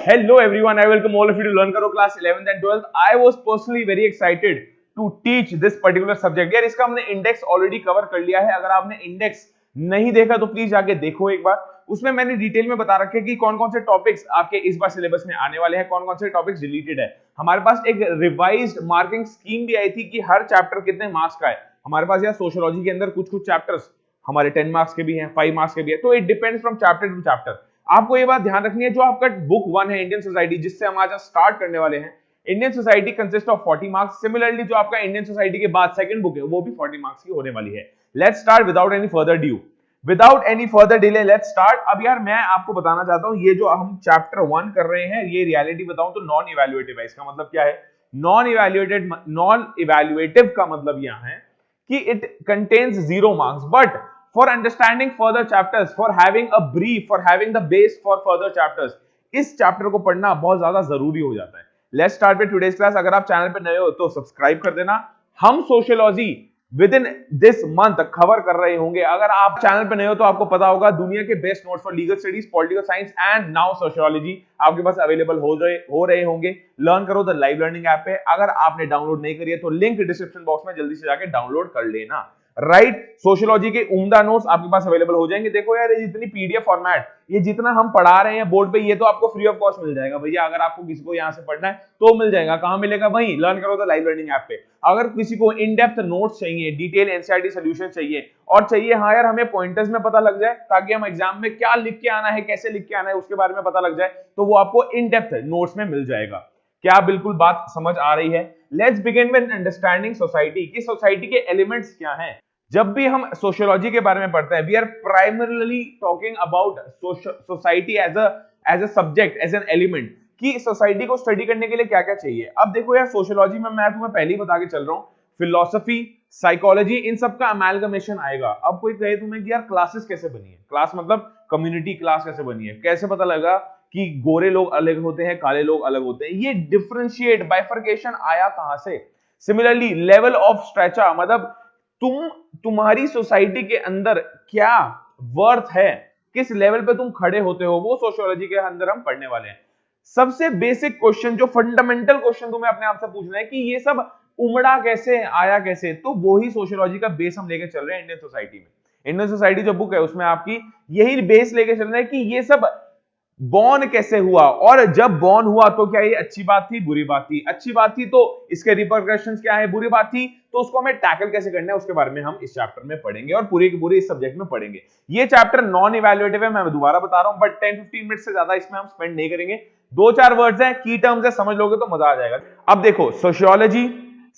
Hello everyone, I welcome all of you to Learn Karo class 11th and 12th. I was personally very excited to teach this particular subject. यार इसका हमने index already cover कर लिया है. अगर आपने index नहीं देखा तो प्लीज जाके देखो एक बार. उसमें मैंने डिटेल में बता रखे कि कौन कौन से टॉपिक्स आपके इस बार सिलेबस में आने वाले हैं, कौन कौन से टॉपिक्स डिलीटेड है. हमारे पास एक रिवाइज्ड मार्किंग स्कीम भी आई थी कि हर चैप्टर कितने मार्क्स का है. हमारे पास यार सोशियोलॉजी के अंदर कुछ कुछ चैप्टर्स हमारे 10 मार्क्स के भी हैं, 5 मार्क्स के भी है, तो it depends from chapter two chapter. आपको ये बात ध्यान रखनी है, जो आपका बुक 1 है इंडियन सोसाइटी, जिससे हम आज स्टार्ट करने वाले हैं, Indian society consist of 40 marks. Similarly जो आपका इंडियन सोसाइटी के बाद सेकंड बुक है वो भी 40 मार्क्स की होने वाली है. Let's start without any further due, without any further delay, let's start. अब यार मैं आपको बताना चाहता हूं, ये जो हम चैप्टर 1 कर रहे हैं, ये रियलिटी बताऊं तो नॉन इवैल्यूएटिव है. इसका मतलब क्या है? नॉन इवैल्यूएटिव का मतलब यहां है कि it contains 0 marks, but for understanding further chapters, for having a brief, for having the base for further chapters, इस चैप्टर को पढ़ना बहुत ज्यादा जरूरी हो जाता है. Let's start with today's class. अगर आप चैनल पे नए हो तो सब्सक्राइब कर देना. हम sociology with in this month cover कर रहे होंगे. अगर आप चैनल पे नए हो तो आपको पता होगा दुनिया के best notes for legal studies, political science and now sociology आपके पास अवेलेबल हो रहे होंगे. लर्न करो द लाइव लर्निंग ऐप पे. अगर आपने डाउनलोड नहीं करी है तो लिंक डिस्क्रिप्शन बॉक्स में जल्दी से जाके डाउनलोड कर लेना. राइट, सोशियोलॉजी के उम्दा नोट्स आपके पास अवेलेबल हो जाएंगे. देखो यार, ये जितनी पीडीएफ फॉर्मेट, ये जितना हम पढ़ा रहे हैं बोर्ड पे, ये तो आपको फ्री ऑफ कॉस्ट मिल जाएगा भैया. अगर आपको किसी को यहाँ से पढ़ना है तो मिल जाएगा. कहां मिलेगा? वहीं लर्न करो तो लाइव लर्निंग ऐप पे. अगर किसी को इन डेप्थ नोट्स चाहिए, डिटेल एनसीईआरटी सॉल्यूशन चाहिए, और चाहिए हाँ यार हमें पॉइंटर्स में पता लग जाए ताकि हम एग्जाम में क्या लिख के आना है, कैसे लिख के आना है उसके बारे में पता लग जाए, तो वो आपको इन डेप्थ नोट्स में मिल जाएगा. क्या बिल्कुल बात समझ आ रही है? Let's begin with understanding society. की सोसाइटी के एलिमेंट्स क्या हैं. जब भी हम सोशियोलॉजी के बारे में पढ़ते हैं, we are primarily talking about society as a subject, as an element, कि सोसाइटी को स्टडी करने के लिए क्या क्या चाहिए. अब देखो यार, सोशियोलॉजी में मैं तुम्हें पहले ही बता के चल रहा हूँ, फिलोसफी, साइकोलॉजी, इन सब का अमेलगमेशन आएगा. अब कोई कहे तुम्हें कि यार क्लासेस कैसे बनी है, क्लास मतलब कम्युनिटी क्लास कैसे बनी है, कैसे पता लगा कि गोरे लोग अलग होते हैं, काले लोग अलग होते हैं, ये डिफरेंशिएट, बाइफर्केशन आया कहां से. सिमिलरली लेवल ऑफ स्ट्रेचा, मतलब तुम्हारी सोसाइटी के अंदर क्या वर्थ है, किस लेवल पे तुम खड़े होते हो, वो सोशियोलॉजी के अंदर हम पढ़ने वाले हैं. सबसे बेसिक क्वेश्चन, जो फंडामेंटल क्वेश्चन तुम्हें अपने आप से पूछना है कि ये सब उमड़ा कैसे, आया कैसे, तो वो ही सोशियोलॉजी का बेस हम लेके चल रहे हैं इंडियन सोसाइटी में. इंडियन सोसाइटी जो बुक है उसमें आपकी यही बेस लेके चल रहे हैं कि ये सब बॉर्न कैसे हुआ, और जब बॉर्न हुआ तो क्या ये अच्छी बात थी, बुरी बात थी. अच्छी बात थी तो इसके रिपरकशंस क्या है, बुरी बात थी तो उसको हमें टैकल कैसे करना है, उसके बारे में हम इस चैप्टर में पढ़ेंगे और पूरी की पूरी इस सब्जेक्ट में पढ़ेंगे. ये चैप्टर नॉन इवैल्यूएटिव है, मैं दोबारा बता रहा हूं, बट 10-15 मिनट से ज्यादा इसमें हम स्पेंड नहीं करेंगे. 2-4 वर्ड्स हैं, की टर्म्स है, समझ लोगे तो मजा आ जाएगा. अब देखो, सोशियोलॉजी,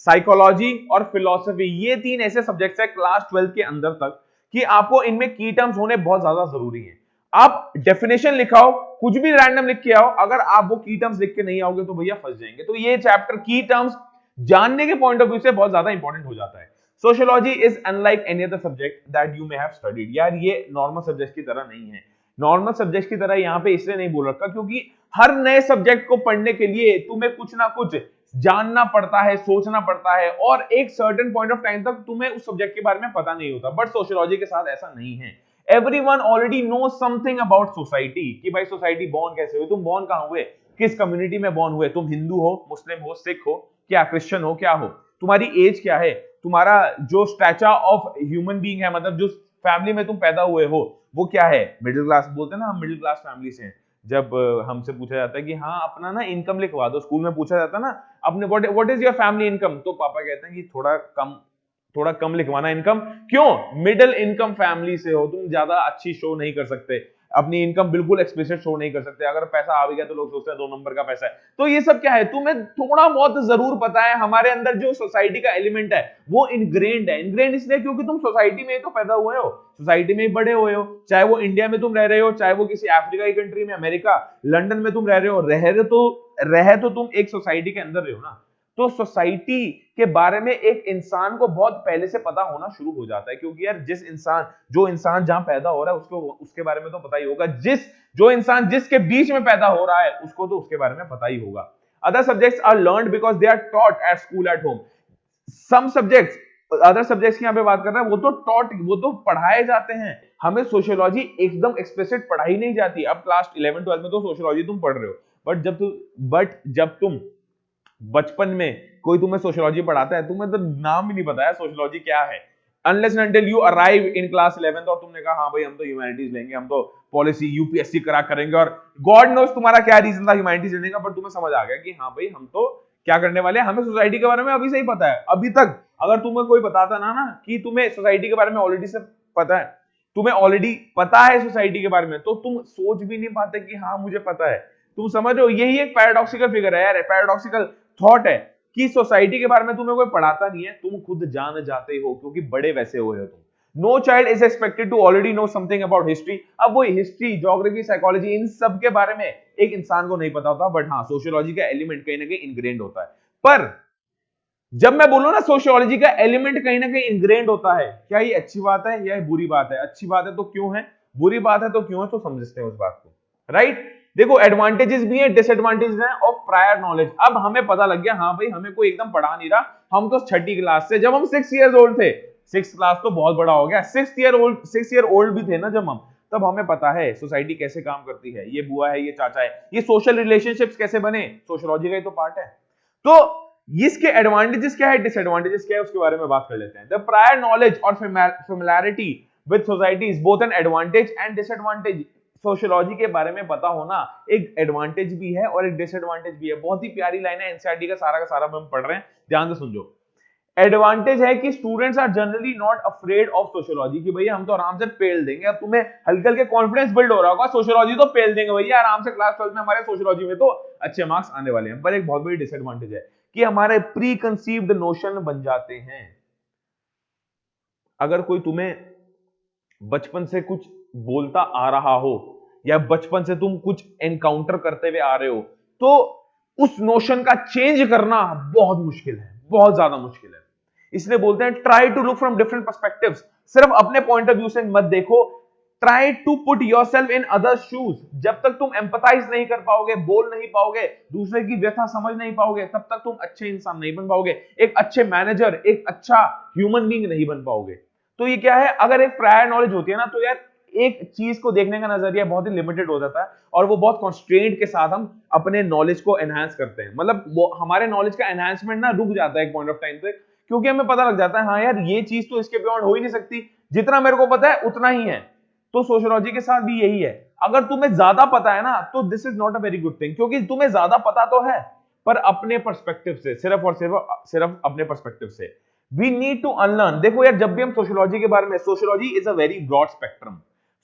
साइकोलॉजी और फिलोसफी, ये 3 ऐसे सब्जेक्ट्स है क्लास 12 के अंदर तक कि आपको इनमें की टर्म्स होने बहुत ज्यादा जरूरी है. आप डेफिनेशन लिखाओ, कुछ भी रैंडम लिख के आओ, अगर आप वो की टर्म्स लिख के नहीं आओगे तो भैया फंस जाएंगे. तो ये चैप्टर की टर्म्स जानने के पॉइंट ऑफ व्यू से बहुत ज्यादा इंपॉर्टेंट हो जाता है. Sociology is unlike any other subject that you may have studied. यार ये नॉर्मल सब्जेक्ट की तरह नहीं है. नॉर्मल सब्जेक्ट की तरह यहाँ पे इसलिए नहीं बोल रखा क्योंकि हर नए सब्जेक्ट को पढ़ने के लिए तुम्हें कुछ ना कुछ जानना पड़ता है, सोचना पड़ता है, और एक सर्टेन पॉइंट ऑफ टाइम तक तुम्हें उस सब्जेक्ट के बारे में पता नहीं होता. बट सोशियोलॉजी के साथ ऐसा नहीं है. Everyone already knows something about society, कि भाई सोसाइटी बॉर्न कैसे हुई, तुम बॉर्न कहां हुए, किस कम्युनिटी में बॉर्न हुए, तुम हिंदू हो, मुस्लिम हो, सिख हो, क्या क्रिश्चियन हो, क्या हो, तुम्हारी एज क्या है, तुम्हारा जो स्टैचर ऑफ ह्यूमन बीइंग है, मतलब जो फैमिली में तुम पैदा हुए हो वो क्या है. मिडिल क्लास बोलते हैं ना, हम मिडिल क्लास फैमिली से हैं. जब हमसे पूछा जाता है कि हाँ अपना ना इनकम लिखवा दो, स्कूल में पूछा जाता है ना अपने what is your family income, तो पापा कहते हैं कि थोड़ा कम लिखवाना इनकम. क्यों? मिडिल इनकम फैमिली से हो, तुम ज्यादा अच्छी शो नहीं कर सकते, अपनी इनकम बिल्कुल एक्सप्लिसिट शो नहीं कर सकते. अगर पैसा आ भी गया तो लोग सोचते हैं 2 नंबर का पैसा है. तो ये सब क्या है, तुम्हें थोड़ा बहुत जरूर पता है. हमारे अंदर जो सोसाइटी का एलिमेंट है वो इनग्रेन्ड है. इनग्रेन्ड इसलिए क्योंकि तुम सोसाइटी में ही तो पैदा हुए हो, सोसाइटी में ही बड़े हुए हो. चाहे वो इंडिया में तुम रह रहे हो, चाहे वो किसी अफ्रीका की कंट्री में, अमेरिका, लंदन में तुम रह रहे हो, रह तो तुम एक सोसाइटी के अंदर रहे हो ना. तो सोसाइटी के बारे में एक इंसान को बहुत पहले से पता होना शुरू हो जाता है, क्योंकि यार जो इंसान जहां पैदा हो रहा है उसको उसके बारे में तो पता ही होगा. जो इंसान जिसके बीच में पैदा हो रहा है उसको तो उसके बारे में पता ही होगा. Other subjects are learned because they are taught at school at home. Some subjects, other subjects की यहाँ पे बात कर रहे हैं, वो तो पढ़ाए जाते हैं. हमें सोशियोलॉजी एकदम एक्सप्लिसिट पढ़ाई नहीं जाती. अब क्लास 11-12 में तो सोशियोलॉजी तुम पढ़ रहे हो, बट जब तुम बचपन में कोई तुम्हें सोशियोलॉजी पढ़ाता है, तुम्हें तो नाम भी नहीं पता है सोशियोलॉजी क्या है, unless and until you arrive in class 11th और तुमने कहा हाँ भाई हम तो ह्यूमैनिटीज लेंगे, हम तो पॉलिसी यूपीएससी क्रैक करेंगे, और गॉड नोस तुम्हारा क्या रीजन था ह्यूमैनिटीज लेने का, पर तुम्हें समझ आ गया कि हाँ भाई हम तो क्या करने वाले हैं, हमें सोसाइटी के बारे में अभी से ही पता है। अभी तक अगर तुम्हें कोई बताता ना कि तुम्हें सोसाइटी के बारे में ऑलरेडी से पता है, तुम्हें ऑलरेडी पता है सोसाइटी के बारे में, तो तुम सोच भी नहीं पाते कि हाँ मुझे पता है। तुम समझ रहे हो, यही एक पैराडॉक्सिकल फिगर है यार, पैराडॉक्सिकल थॉट है कि सोसाइटी के बारे में तुम्हें कोई पढ़ाता नहीं है, तुम खुद जान जाते हो क्योंकि बड़े वैसे हुए हो तुम। No child is expected to already know something about history. अब वो हिस्ट्री, ज्योग्राफी, साइकोलॉजी, इन सब के बारे में एक इंसान को नहीं पता होता, बट हाँ सोशियोलॉजी का एलिमेंट कहीं ना कहीं इनग्रेन्ड होता है। पर जब मैं बोलूं ना सोशियोलॉजी का एलिमेंट कहीं ना कहीं इनग्रेन्ड होता है, क्या ये अच्छी बात है या बुरी बात है? अच्छी बात है तो क्यों है, बुरी बात है तो क्यों है, तो समझते हैं उस बात को, राइट? देखो एडवांटेजेस भी है, डिसएडवांटेजेस है ऑफ प्रायर नॉलेज। अब हमें पता लग गया हाँ भाई हमें कोई एकदम पढ़ा नहीं रहा, हम तो छठी क्लास से, जब हम 6 इयर्स ओल्ड थे, 6 क्लास तो बहुत बड़ा हो गया, 6 ईयर ओल्ड भी थे ना जब हम, तब हमें पता है सोसाइटी कैसे काम करती है, ये बुआ है, ये चाचा है, ये सोशल रिलेशनशिप्स कैसे बने, सोशियोलॉजी का ही तो पार्ट है। तो इसके एडवांटेजेस क्या है, डिसएडवांटेजेस क्या है, उसके बारे में बात कर लेते हैं। द प्रायर नॉलेज और familiarity with society is both an advantage and disadvantage. Sociology के बारे में पता होना एक एडवांटेज भी है और एक डिसएडवांटेज भी है। बहुत ही प्यारी लाइन है, एनसीईआरटी का सारा हम पढ़ रहे हैं, ध्यान से सुनो। एडवांटेज है कि students are generally not afraid of sociology, कि भैया हम तो आराम से पेल देंगे। अब तुम्हें हल्के हल्के कॉन्फिडेंस बिल्ड हो रहा होगा, सोशियोलॉजी तो पेल देंगे भैया आराम से, क्लास 12 में हमारे सोशियोलॉजी में तो अच्छे मार्क्स आने वाले हैं। पर एक बहुत बड़ी डिसएडवांटेज है कि हमारे प्री कंसीव्ड नोशन बन जाते हैं। अगर कोई तुम्हें बचपन से कुछ बोलता आ रहा हो या बचपन से तुम कुछ एनकाउंटर करते हुए आ रहे हो, तो उस नोशन का चेंज करना बहुत मुश्किल है, बहुत ज्यादा मुश्किल है। इसलिए बोलते हैं try to look from different perspectives. सिर्फ अपने पॉइंट ऑफ व्यू से मत देखो, try to put yourself in others shoes. जब तक तुम एम्पथाइज नहीं कर पाओगे, बोल नहीं पाओगे, दूसरे की व्यथा समझ नहीं पाओगे, तब तक तुम अच्छे इंसान नहीं बन पाओगे, एक अच्छे मैनेजर, एक अच्छा ह्यूमन बीइंग नहीं बन पाओगे। तो ये क्या है, अगर एक प्रायर नॉलेज होती है ना, तो यार एक चीज को देखने का नजरिया बहुत ही लिमिटेड हो जाता है और वो बहुत कॉन्स्ट्रेंट के साथ हम अपने नॉलेज को एनहांस करते हैं। मतलब वो हमारे नॉलेज का एनहांसमेंट ना रुक जाता है एक पॉइंट ऑफ टाइम पे, क्योंकि हमें पता लग जाता है हाँ यार ये चीज तो इसके बियॉन्ड हो ही नहीं सकती, जितना मेरे को पता है उतना ही है। तो सोशियोलॉजी के साथ भी यही है, अगर तुम्हें ज्यादा पता है ना तो this is not a very good thing, क्योंकि तुम्हें ज्यादा पता तो है पर अपने पर्सपेक्टिव से, सिर्फ और सिर्फ अपने पर्सपेक्टिव से। We need to unlearn. देखो यार जब भी हम सोशियोलॉजी के बारे में, sociology is a very broad spectrum.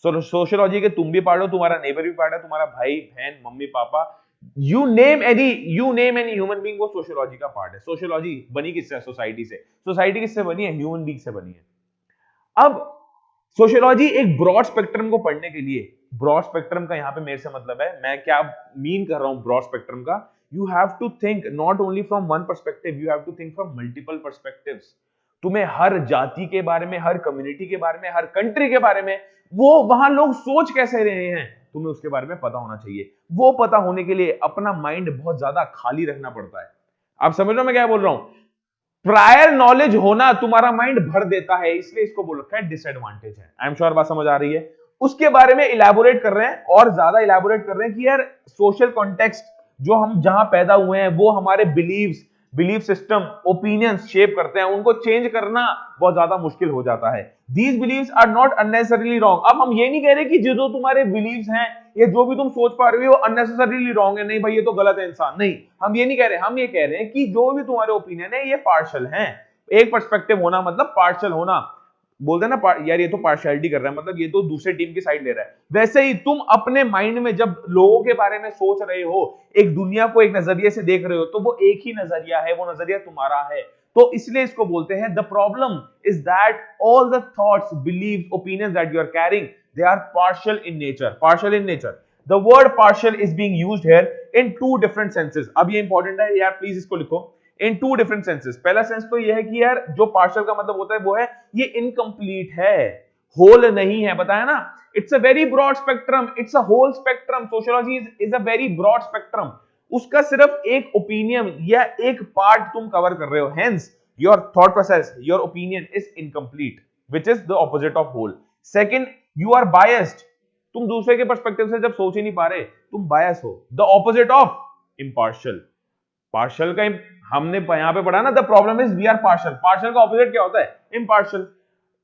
Sociology के तुम भी पढ़ लो, तुम्हारा नेबर भी पढ़ रहा है, तुम्हारा भाई बहन mummy papa, you name any human being, वो सोशियोलॉजी का पार्ट है। सोशियोलॉजी बनी किससे? सोसाइटी से। सोसाइटी किससे बनी है? ह्यूमन बीइंग से बनी है। अब सोशियोलॉजी एक ब्रॉड स्पेक्ट्रम को पढ़ने के लिए, ब्रॉड स्पेक्ट्रम का यहां पे मेरे से मतलब है, मैं क्या मीन कर रहा हूं ब्रॉड स्पेक्ट्रम का, you have to think not only from one perspective, you have to think from multiple perspectives. तुम्हें हर जाति के बारे में, हर कम्युनिटी के बारे में, हर कंट्री के बारे में, वो वहां लोग सोच कैसे रहे हैं, तुम्हें उसके बारे में पता होना चाहिए। वो पता होने के लिए अपना माइंड बहुत ज्यादा खाली रखना पड़ता है। आप समझ रहे हो मैं क्या बोल रहा हूं? प्रायर नॉलेज होना तुम्हारा माइंड भर देता है, इसलिए इसको बोल रखा है डिसएडवांटेज है। आई एम श्योर बात समझ आ रही है। उसके बारे में इलैबोरेट कर रहे हैं और ज्यादा इलैबोरेट कर रहे हैं कि यार सोशल कॉन्टेक्स्ट जो हम जहां पैदा हुए हैं वो हमारे बिलीफ सिस्टम, ओपिनियंस शेप करते हैं, उनको चेंज करना बहुत ज्यादा मुश्किल हो जाता है। These beliefs are not unnecessarily wrong. अब हम ये नहीं कह रहे कि जो तुम्हारे बिलीव्स हैं या जो भी तुम सोच पा रहे हो वो अननेसेसरीली रॉन्ग है, नहीं भाई ये तो गलत है इंसान, नहीं, हम ये नहीं कह रहे। हम ये कह रहे हैं कि जो भी तुम्हारे ओपिनियन है ये पार्शियल हैं। एक पर्सपेक्टिव होना मतलब पार्शियल होना। बोलते हैं ना यार ये तो पार्शियलिटी कर रहा है, मतलब ये तो दूसरे टीम की साइड ले रहा है। वैसे ही तुम अपने माइंड में जब लोगों के बारे में सोच रहे हो, एक दुनिया को एक नजरिए से देख रहे हो, तो वो एक ही नजरिया है, वो नजरिया तुम्हारा है। तो इसलिए इसको बोलते हैं the problem is that all the thoughts, beliefs, opinions that you are carrying, they are partial in nature. Partial in nature. The word partial is being used here in two different senses. अब ये important है यार, please इसको लिखो। In two different senses. पहला sense तो यह है कि यार जो पार्शियल का मतलब होता है वो है ये इनकम्प्लीट है, होल नहीं है, बताया ना। It's a very broad spectrum, it's a whole spectrum. Sociology is a very broad spectrum. उसका सिर्फ एक ओपिनियन या एक पार्ट तुम कवर कर रहे हो, hence your thought process, your opinion is incomplete, which is the opposite of whole. Second, you are biased. तुम दूसरे के पर्सपेक्टिव से जब सोच ही नहीं पा रहे, तुम बायस हो। The opposite of impartial. Partial का हमने यहां पे पढ़ा ना, the problem is we are partial. Partial का ऑपोजिट क्या होता है? इम्पार्शियल।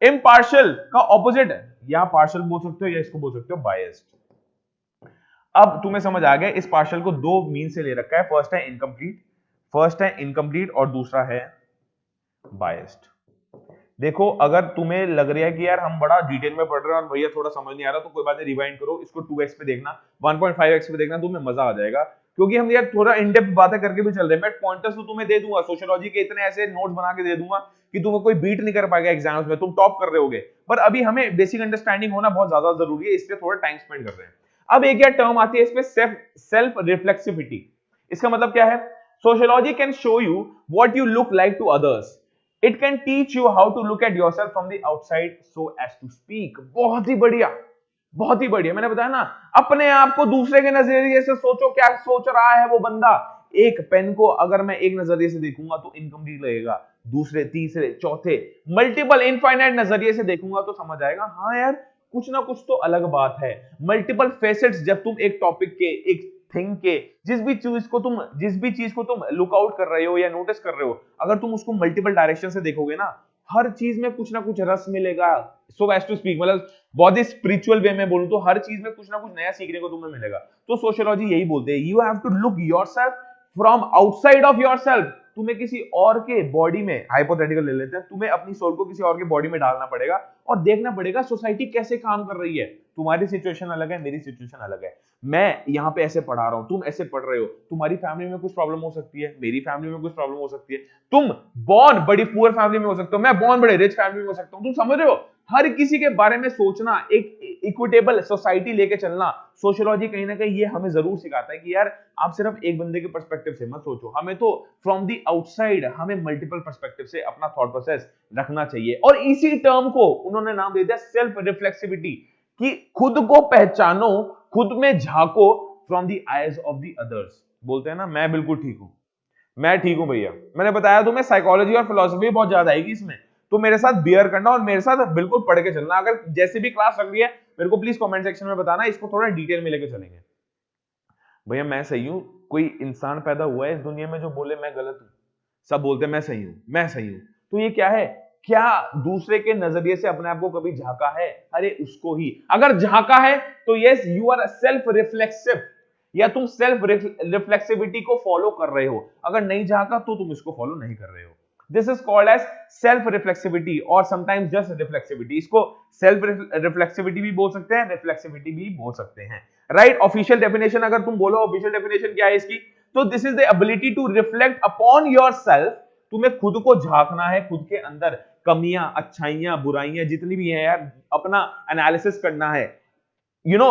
इम्पार्शियल का ऑपोजिट या पार्शियल बोल सकते हो या इसको बोल सकते हो बायस्ड। अब तुम्हें समझ आ गया, इस पार्शियल को दो मीन से ले रखा है, फर्स्ट है इनकम्प्लीट और दूसरा है बायस्ड। देखो अगर तुम्हें लग रहा है कि यार हम बड़ा डिटेल में पढ़ रहे हैं और भैया थोड़ा समझ नहीं आ रहा, तो कोई बात नहीं, रिवाइंड करो, इसको 2x पे देखना, 1.5x पे देखना, तुम्हें मजा आ जाएगा, क्योंकि हम यार थोड़ा इन डेप्थ बातें करके भी चल रहे हैं। मैं पॉइंटर्स तो तुम्हें दे दूंगा, सोशियोलॉजी के इतने ऐसे नोट्स बना के दे दूंगा कि तुम्हें कोई बीट नहीं कर पाएगा एग्जाम्स में, तुम टॉप कर रहे होगे। पर अभी हमें बेसिक अंडरस्टैंडिंग होना बहुत ज्यादा जरूरी है, इसलिए थोड़ा टाइम स्पेंड कर रहे हैं। अब एक यार टर्म आती है इसमें, सेल्फ रिफ्लेक्सिविटी। इसका मतलब क्या है? Sociology can show you what you look like to others. It can teach you how to look at yourself from the outside so as to speak। बहुत ही बढ़िया, बहुत ही बढ़िया। मैंने बताया ना, अपने आप को दूसरे के नजरिए से सोचो, क्या सोच रहा है वो बंदा। एक पेन को अगर मैं एक नजरिए से देखूंगा तो इनकम्प्लीट लगेगा, दूसरे, तीसरे, चौथे, मल्टीपल इनफाइनाइट नजरिए से देखूंगा तो समझ आएगा हाँ यार कुछ ना कुछ तो अलग बात है। मल्टीपल फेसेट्स, जब तुम एक टॉपिक के, एक थिंग के, जिस भी चीज को तुम लुक आउट कर रहे हो या नोटिस कर रहे हो, अगर तुम उसको मल्टीपल डायरेक्शन से देखोगे ना, हर चीज में कुछ ना कुछ रस मिलेगा। सो एज टू स्पीक, मतलब बहुत ही स्पिरिचुअल वे में बोलूं तो हर चीज में कुछ ना कुछ नया सीखने को तुम्हें मिलेगा। तो सोशियोलॉजी यही बोलते हैं, you have to look yourself from outside of yourself. तुम्हें किसी और के बॉडी में, हाइपोथेटिकल ले लेते हैं, तुम्हें अपनी सोल को किसी और के बॉडी में डालना पड़ेगा और देखना पड़ेगा सोसाइटी कैसे काम कर रही है। तुम्हारी सिचुएशन अलग है, मेरी सिचुएशन अलग है। मैं यहाँ पे ऐसे पढ़ा रहा हूँ, तुम ऐसे पढ़ रहे हो, तुम्हारी फैमिली में कुछ प्रॉब्लम हो सकती है, मेरी फैमिली में कुछ प्रॉब्लम हो सकती है, तुम बॉर्न बड़ी पुअर फैमिली में हो सकते हो, मैं बॉर्न बड़े रिच फैमिली में हो सकता हूँ। तुम समझ रहे हो? हर किसी के बारे में सोचना, एक इक्विटेबल सोसाइटी लेके चलना, सोशियोलॉजी कहीं ना कहीं ये हमें जरूर सिखाता है कि यार आप सिर्फ एक बंदे के पर्सपेक्टिव से मत सोचो, हमें तो फ्रॉम दी आउटसाइड, हमें मल्टीपल पर्सपेक्टिव से अपना थॉट प्रोसेस रखना चाहिए। और इसी टर्म को उन्होंने नाम दे दिया सेल्फ रिफ्लेक्सिविटी, कि खुद को पहचानो, खुद में झांको from the eyes of the others. बोलते हैं ना, मैं बिल्कुल ठीक हूं, मैं ठीक हूं भैया। मैंने बताया तुम्हें साइकोलॉजी और फिलोसफी बहुत ज्यादा आएगी इसमें, तो मेरे साथ बियर करना और मेरे साथ बिल्कुल पढ़ के चलना। अगर जैसे भी क्लास लग रही है मेरे को प्लीज कमेंट सेक्शन में बताना, इसको थोड़ा डिटेल में लेके चलेंगे। भैया मैं सही हूं, कोई इंसान पैदा हुआ है इस दुनिया में जो बोले मैं गलत हूं? सब बोलते हैं मैं सही हूं, मैं सही हूं। तो ये क्या है? क्या दूसरे के नजरिए से अपने आप को कभी झांका है? अरे उसको ही अगर झांका है तो yes you are self reflexive, या तुम सेल्फ रिफ्लेक्सिविटी को फॉलो कर रहे हो। अगर नहीं झांका तो तुम इसको फॉलो नहीं कर रहे हो। This is called as self reflexivity और समटाइम्स जस्ट रिफ्लेक्सिविटी। इसको सेल्फ रिफ्लेक्सिविटी भी बोल सकते हैं, रिफ्लेक्सिविटी भी बोल सकते हैं, राइट। ऑफिशियल डेफिनेशन अगर तुम बोलो, ऑफिशियल डेफिनेशन क्या है इसकी? तो this is the ability to reflect upon yourself. तुम्हें खुद को झांकना है, खुद के अंदर कमियां, अच्छाइयां, बुराइयां जितनी भी है यार, अपना एनालिसिस करना है। You know,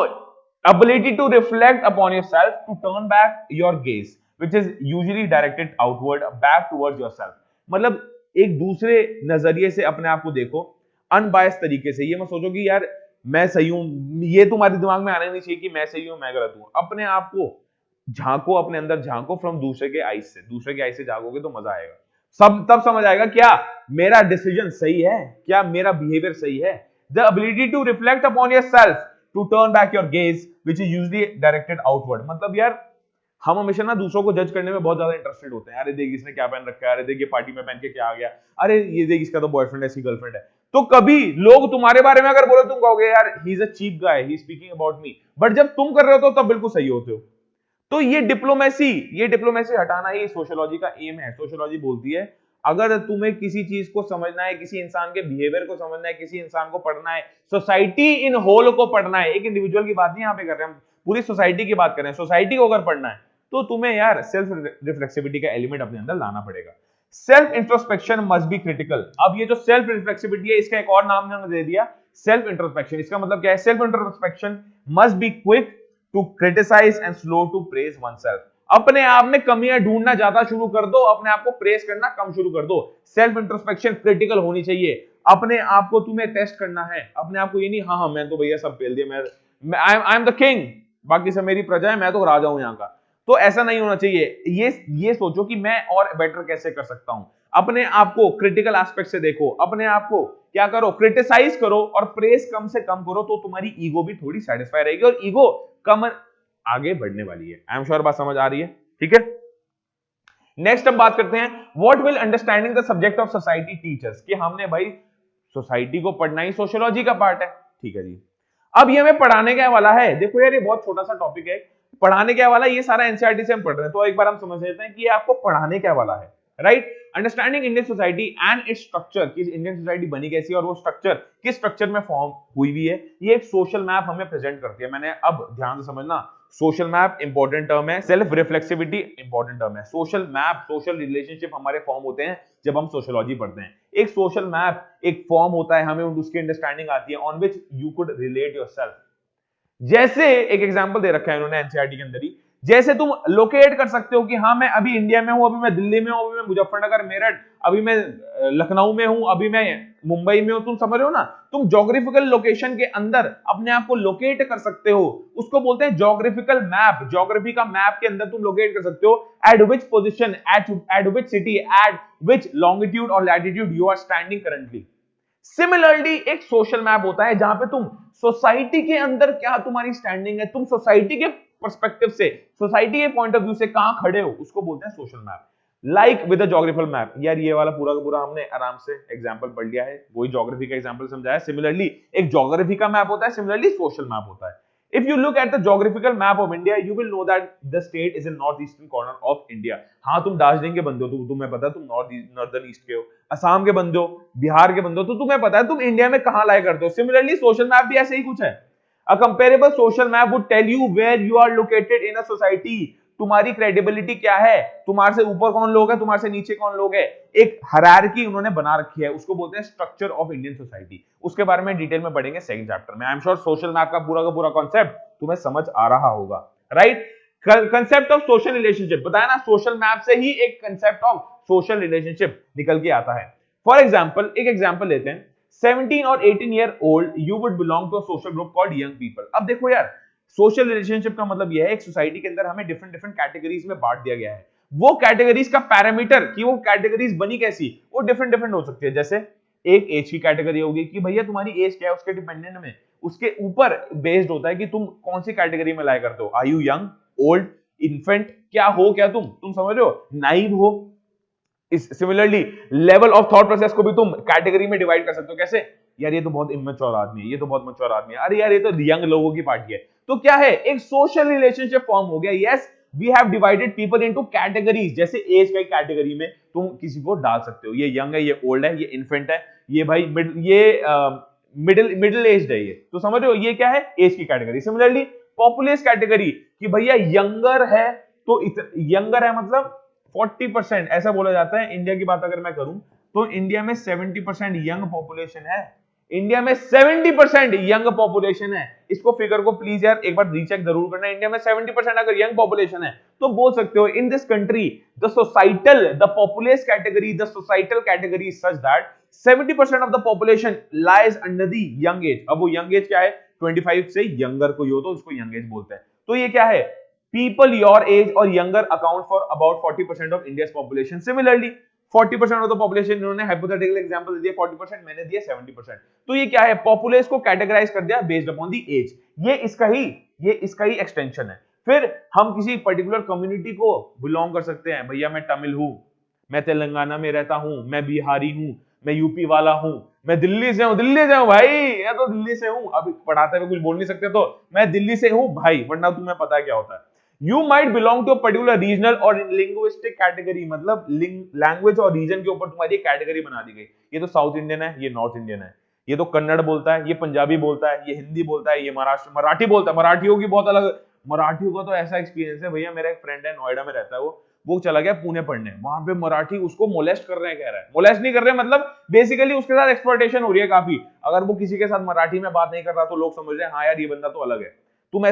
ability to reflect upon yourself, to turn back your gaze which is usually directed outward, back towards yourself। मतलब एक दूसरे नजरिए से अपने आप को देखो, अनबायस्ड तरीके से। ये मत सोचो कि यार मैं सही हूं, ये तुम्हारे दिमाग में आना नहीं चाहिए कि मैं सही हूं मैं गलत हूं। अपने आप को झांको, अपने अंदर झांको फ्रॉम दूसरे के आईज से। दूसरे के आईज से झांकोगे तो मजा आएगा, सब तब समझ आएगा क्या मेरा डिसीजन सही है, क्या मेरा बिहेवियर सही है। The ability to reflect upon yourself, to turn back your gaze which is usually directed outward. मतलब यार हम हमेशा ना दूसरों को जज करने में बहुत ज्यादा इंटरेस्टेड होते हैं। अरे देख इसने क्या पहन रखा है, अरे देख ये पार्टी में पहन के क्या आ गया, अरे ये देख इसका तो बॉयफ्रेंड है, इसकी गर्लफ्रेंड है। तो कभी लोग तुम्हारे बारे में अगर बोले, तुम कहोगे यार he is a cheap guy, he is speaking about me. But जब तुम कर रहे हो तो तब बिल्कुल सही होते हो। तो ये डिप्लोमेसी हटाना ही सोशियोलॉजी का एम है। सोशियोलॉजी बोलती है अगर तुम्हें किसी चीज को समझना है, किसी इंसान के बिहेवियर को समझना है, किसी इंसान को पढ़ना है, सोसाइटी इन होल को पढ़ना है, एक इंडिविजुअल की बात नहीं यहाँ पे कर रहे हैं हम, पूरी सोसाइटी की बात कर रहे हैं। सोसाइटी को अगर पढ़ना है तो तुम्हें यार सेल्फ रिफ्लेक्सिविटी का एलिमेंट अपने अंदर लाना पड़ेगा। Self introspection must B critical. अब ये जो सेल्फ रिफ्लेक्सिविटी है, इसका एक और नाम मैंने दे दिया सेल्फ इंट्रोस्पेक्शन। इसका मतलब क्या है? Self introspection must be quick to criticise and slow to praise oneself. अपने आप में कमियां ढूंढना ज्यादा शुरू कर दो, अपने आप को प्रेस करना कम शुरू कर दो। सेल्फ इंट्रोस्पेक्शन क्रिटिकल होनी चाहिए। अपने आप को तुम्हें टेस्ट करना है, अपने आप को ये नहीं हाँ हाँ मैं तो भैया सब पेल दिया, मैं आई एम द किंग, बाकी सब मेरी प्रजा है, मैं तो राजा हूं यहाँ का। तो ऐसा नहीं होना चाहिए। ये सोचो कि मैं और बेटर कैसे कर सकता हूं। अपने आप को क्रिटिकल एस्पेक्ट से देखो, अपने आप को क्या करो, क्रिटिसाइज करो और प्रेस कम से कम करो, तो तुम्हारी ईगो भी थोड़ी सेटिस्फाई रहेगी और ईगो कम आगे बढ़ने वाली है। आई एम श्योर बात समझ आ रही है, ठीक है। नेक्स्ट हम बात करते हैं what will understanding the subject of society teachers, कि हमने भाई सोसाइटी को पढ़ना ही सोशियोलॉजी का पार्ट है, ठीक है जी। अब ये हमें पढ़ाने क्या वाला है, देखो यार ये बहुत छोटा सा टॉपिक है, पढ़ाने क्या वाला है, ये सारा एनसीईआरटी से हम पढ़ रहे हैं, तो एक बार हम समझ लेते हैं कि ये आपको पढ़ाने क्या वाला है, right. Understanding Indian society and its structure, कि इंडियन सोसाइटी बनी कैसी है और वो स्ट्रक्चर किस स्ट्रक्चर में फॉर्म हुई हुई है, ये एक सोशल मैप हमें प्रेजेंट करती है। मैंने अब ध्यान से समझना, सोशल मैप इंपॉर्टेंट टर्म है, सेल्फ रिफ्लेक्सिविटी इंपॉर्टेंट टर्म है। सोशल मैप, सोशल रिलेशनशिप हमारे फॉर्म होते हैं जब हम सोशियोलॉजी पढ़ते हैं। एक सोशल मैप एक फॉर्म होता है, हमें उसकी अंडरस्टैंडिंग आती है on which you could relate yourself. जैसे एक एग्जांपल दे रखा है इन्होंने एनसीईआरटी के अंदर ही, जैसे तुम लोकेट कर सकते हो कि हाँ मैं अभी इंडिया में हूं, अभी मैं दिल्ली में हूं, अभी मैं मुजफ्फरनगर मेरठ, अभी मैं लखनऊ में हूं, अभी मैं मुंबई में हूं, तुम समझ रहे हो ना, तुम ज्योग्राफिकल लोकेशन के अंदर अपने आप को लोकेट कर सकते हो, उसको बोलते हैं ज्योग्राफिकल मैप। ज्योग्राफी का मैप के अंदर तुम लोकेट कर सकते हो at which position, at which city, at which longitude और latitude you are standing currently. Similarly एक सोशल मैप होता है जहां पे तुम सोसाइटी के अंदर क्या तुम्हारी स्टैंडिंग है, तुम सोसाइटी के पर्सपेक्टिव से, सोसाइटी के पॉइंट ऑफ व्यू से कहां खड़े हो, उसको बोलते हैं social map. Like with the geographical map, यार ये वाला पूरा का पूरा हमने आराम से एग्जांपल पढ़ लिया है, वही ज्योग्राफी का एग्जांपल समझाया। सिमिलरली एक ज्योग्राफी का मैप होता है, सिमिलरली सोशल मैप होता है। If you look at the geographical map of India, you will know that the state is in northeastern corner of India. हाँ तुम दार्जिलिंग के बंदे हो, तुम्हें पता है तुम नॉर्दर्न ईस्ट के हो, असम के बंदे हो, बिहार के बंदे हो, तो तुम्हें पता है तुम इंडिया में कहां लाया करते हो। सिमिलरली सोशल मैप भी ऐसे ही कुछ है। A comparable social map would tell you where you are located in a society. तुम्हारी क्रेडिबिलिटी क्या है, तुम्हारे से ऊपर कौन लोग है, तुम्हारे से नीचे कौन लोग है, एक हायरार्की उन्होंने बना रखी है, उसको बोलते हैं स्ट्रक्चर ऑफ इंडियन सोसाइटी। उसके बारे में डिटेल में पढ़ेंगे सेकंड चैप्टर में। I am sure social map का पूरा कॉन्सेप्ट तुम्हें समझ आ रहा होगा, right. Concept of social relationship बताया ना, सोशल मैप से ही एक कंसेप्ट ऑफ सोशल रिलेशनशिप निकल के आता है। फॉर एग्जाम्पल एक एग्जाम्पल लेते हैं, 17 और 18 year old you would belong to a social group called young people. अब देखो यार, सोशल रिलेशनशिप का मतलब यह है एक सोसाइटी के अंदर हमें डिफरेंट डिफरेंट कैटेगरीज में बांट दिया गया है। वो कैटेगरीज का पैरामीटर कि वो कैटेगरीज बनी कैसी, वो डिफरेंट डिफरेंट हो सकती है। जैसे एक एज की कैटेगरी होगी कि भैया तुम्हारी एज क्या है, उसके डिपेंडेंट में उसके ऊपर बेस्ड होता है कि तुम कौन सी कैटेगरी में लाया करते हो। Are you young, old, infant, क्या हो, क्या तुम समझ रहे हो, नाइव हो। Similarly level of thought process को भी तुम कैटेगरी में डिवाइड कर सकते हो। कैसे, यार ये तो बहुत इमेच्योर आदमी है, ये तो बहुत मैच्योर आदमी है, अरे यार ये तो यंग लोगों की पार्टी है। तो क्या है, एक सोशल रिलेशनशिप फॉर्म हो गया। Yes, we have divided people into categories. जैसे एज की कैटेगरी में तुम किसी को डाल सकते हो, ये यंग है, ये ओल्ड है, ये इन्फेंट है, ये भाई मिडिल एज है, ये तो समझ रहे हो, ये क्या है, एज की कैटेगरी। सिमिलरली पॉपुलेस कैटेगरी कि भैया यंगर है, तो यंगर है मतलब 40%, ऐसा बोला जाता है। इंडिया की बात अगर मैं करूं तो इंडिया में 70% यंग पॉपुलेशन है। इंडिया में 70% यंग पॉपुलेशन है। इसको फिगर को प्लीज यार एक बार रीचेक जरूर करना। इंडिया में 70% अगर यंग पॉपुलेशन है तो बोल सकते हो in this country the societal, the populace category, the societal category is such that 70% of the population lies under the young age. अब वो यंग एज क्या है, 25 से यंगर कोई हो तो उसको यंग एज बोलते हैं। तो ये क्या है, people your age or younger account for about 40% of India's population. Similarly 40% of the population, इन्होंने hypothetical example दिया 40%, मैंने दिया 70%। तो ये क्या है, पॉपुलेशन को कैटेगराइज कर दिया बेस्ड अपॉन दी एज। ये इसका ही एक्सटेंशन है। फिर हम किसी पर्टिकुलर कम्युनिटी को बिलोंग कर सकते हैं, भैया मैं तमिल हूं, मैं तेलंगाना में रहता हूं, मैं बिहारी हूं, मैं यूपी वाला हूं, मैं दिल्ली से हूं भाई, या तो दिल्ली से हूं, अभी पढ़ाते हुए कुछ बोल नहीं सकते तो मैं दिल्ली से हूं भाई, वरना तुम्हें पता है क्या होता है। You might belong to a particular regional or linguistic category, मतलब लैंग्वेज और रीजन के ऊपर तुम्हारी कैटेगरी बना दी गई। ये तो साउथ इंडियन है, ये नॉर्थ इंडियन है, ये तो कन्नड़ बोलता है, ये पंजाबी बोलता है, ये हिंदी बोलता है, ये मराठी बोलता है। मराठियों की बहुत अलग, मराठियों का तो ऐसा एक्सपीरियंस है भैया, मेरा एक फ्रेंड है नोएडा में रहता है, वो चला गया पुणे पढ़ने, वहां पे मराठी उसको मोलेस्ट कर रहे हैं, कह रहा है मोलेस्ट नहीं कर रहे मतलब बेसिकली उसके साथ एक्सप्लॉयटेशन हो रही है काफी। अगर वो किसी के साथ मराठी में बात नहीं कर रहा तो लोग समझ रहे हैं हाँ यार ये बंदा तो अलग है। तुम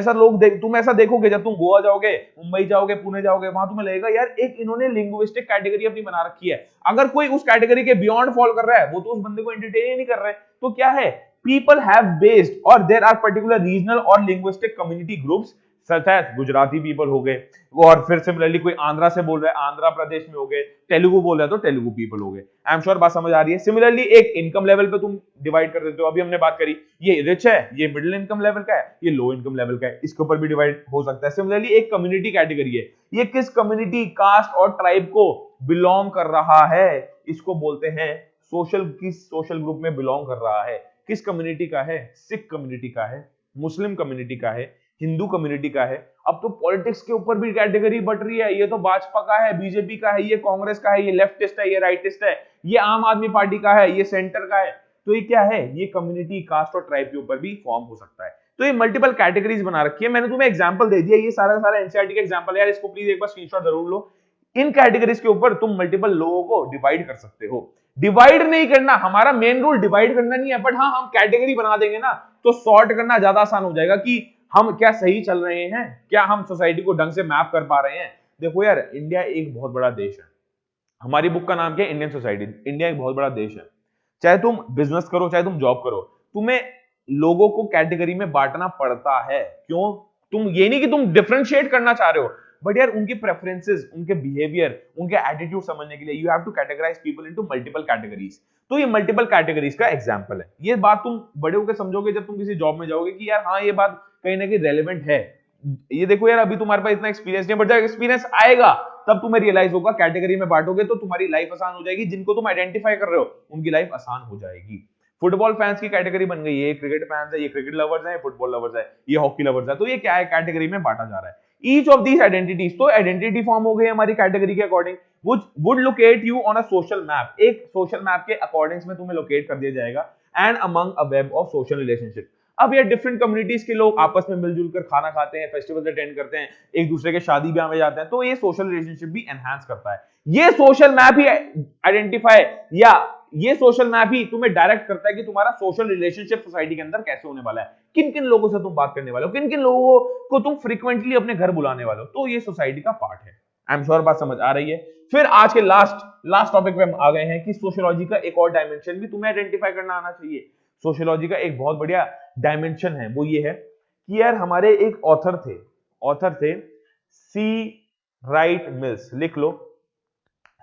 ऐसा देखोगे जब तुम गोवा जाओगे, मुंबई जाओगे, पुणे जाओगे, वहां तुम्हें लगेगा यार एक इन्होंने लिंग्विस्टिक कैटेगरी अपनी बना रखी है। अगर कोई उस कैटेगरी के बियॉन्ड फॉल कर रहा है वो तो उस बंदे को एंटरटेन ही नहीं कर रहे। तो क्या है, पीपल हैव बेस्ड और देयर आर पर्टिकुलर रीजनल और लिंग्विस्टिक कम्युनिटी ग्रुप्स सच है, गुजराती पीपल हो गए, और फिर सिमिलरली कोई आंध्रा से बोल रहा है, आंध्र प्रदेश में हो गए, तेलुगु बोल रहा है तो तेलुगु पीपल हो गए। आई एम श्योर बात समझ आ रही है। सिमिलरली एक इनकम लेवल पे तुम डिवाइड कर देते हो, अभी हमने बात करी ये रिच है, ये मिडिल इनकम लेवल का है, ये लो इनकम लेवल का है, इसके ऊपर भी डिवाइड हो सकता है। सिमिलरली एक कम्युनिटी कैटेगरी है, ये किस कम्युनिटी, कास्ट और ट्राइब को बिलोंग कर रहा है, इसको बोलते हैं सोशल, किस सोशल ग्रुप में बिलोंग कर रहा है, किस कम्युनिटी का है, सिख कम्युनिटी का है, मुस्लिम कम्युनिटी का है, हिंदू कम्युनिटी का है। अब तो पॉलिटिक्स के ऊपर भी कैटेगरी बट रही है, ये तो भाजपा का है, बीजेपी का है, ये कांग्रेस का है, ये लेफ्टिस्ट है, ये राइटिस्ट है, ये आम आदमी पार्टी का है, ये सेंटर का है। तो ये क्या है, ये कम्युनिटी, कास्ट और ट्राइब के ऊपर भी फॉर्म हो सकता है। तो ये मल्टीपल कैटेगरीज बना रखी है। मैंने तुम्हें एग्जांपल दे दिया, ये सारा सारा एनसीईआरटी का एग्जांपल है यार, इसको प्लीज एक बार स्क्रीनशॉट जरूर लो। इन कैटेगरीज के ऊपर तुम मल्टीपल लोगों को डिवाइड कर सकते हो। डिवाइड नहीं करना, हमारा मेन रूल डिवाइड करना नहीं है, बट हाँ हम कैटेगरी बना देंगे ना तो सॉर्ट करना ज्यादा आसान हो जाएगा कि हम क्या सही चल रहे हैं, क्या हम सोसाइटी को ढंग से मैप कर पा रहे हैं। देखो यार, इंडिया एक बहुत बड़ा देश है, हमारी बुक का नाम क्या है, इंडियन सोसाइटी। इंडिया एक बहुत बड़ा देश है, चाहे तुम बिजनेस करो चाहे तुम जॉब करो, तुम्हें लोगों को कैटेगरी में बांटना पड़ता है। क्यों? तुम ये नहीं कि तुम डिफरेंशिएट करना चाह रहे हो, बट यार उनके प्रेफरेंसेस, उनके बिहेवियर, उनके एटीट्यूड समझने के लिए you have to categorise people into multiple categories. तो ये मल्टीपल कैटेगरीज का एग्जांपल है। ये बात तुम बड़े होकर समझोगे जब तुम किसी जॉब में जाओगे कि यार हाँ ये बात कहीं ना कहीं रेलेवेंट है। ये देखो यार, अभी तुम्हारे पास इतना एक्सपीरियंस नहीं, बट जब एक्सपीरियंस आएगा तब तुम्हें रियलाइज होगा, कैटेगरी में बांटोगे तो तुम्हारी लाइफ आसान हो जाएगी। जिनको तुम आइडेंटिफाई कर रहे हो उनकी लाइफ आसान हो जाएगी। फुटबॉल फैंस की कैटेगरी बन गई है, ये क्रिकेट फैंस है, ये क्रिकेट लवर्स है, फुटबॉल लवर्स है, ये हॉकी लवर्स है। तो ये क्या है, कैटेगरी में बांटा जा रहा है। ईच ऑफ दीज आइडेंटिटीज, तो आइडेंटिटी फॉर्म हो गई हमारी कैटेगरी के according, would locate you on a social map. एक सोशल मैप के अकॉर्डिंग में तुम्हें लोकेट कर दिया जाएगा, and among a web of social relationship. अब ये डिफरेंट कम्युनिटीज के लोग आपस में मिलजुल कर खाना खाते हैं, फेस्टिवल अटेंड करते हैं, एक दूसरे के शादी ब्याह में जाते हैं, तो ये सोशल रिलेशनशिप भी एनहांस करता है। ये सोशल मैप ही आइडेंटिफाई, या ये सोशल मैप ही तुम्हें डायरेक्ट करता है कि तुम्हारा सोशल रिलेशनशिप सोसाइटी के अंदर कैसे होने वाला है, किन किन लोगों से तुम बात करने वाले हो, किन किन लोगों को तुम फ्रीक्वेंटली अपने घर बुलाने वाले हो। तो ये सोसाइटी का पार्ट है। आई एम श्योर बात समझ आ रही है। फिर आज के लास्ट टॉपिक पे हम आ गए हैं कि सोशियोलॉजी का एक और डायमेंशन भी तुम्हें आइडेंटिफाई करना आना चाहिए। सोशियोलॉजी का एक बहुत बढ़िया डायमेंशन है, वो ये है कि यार हमारे एक ऑथर थे सी राइट मिल्स, लिख लो।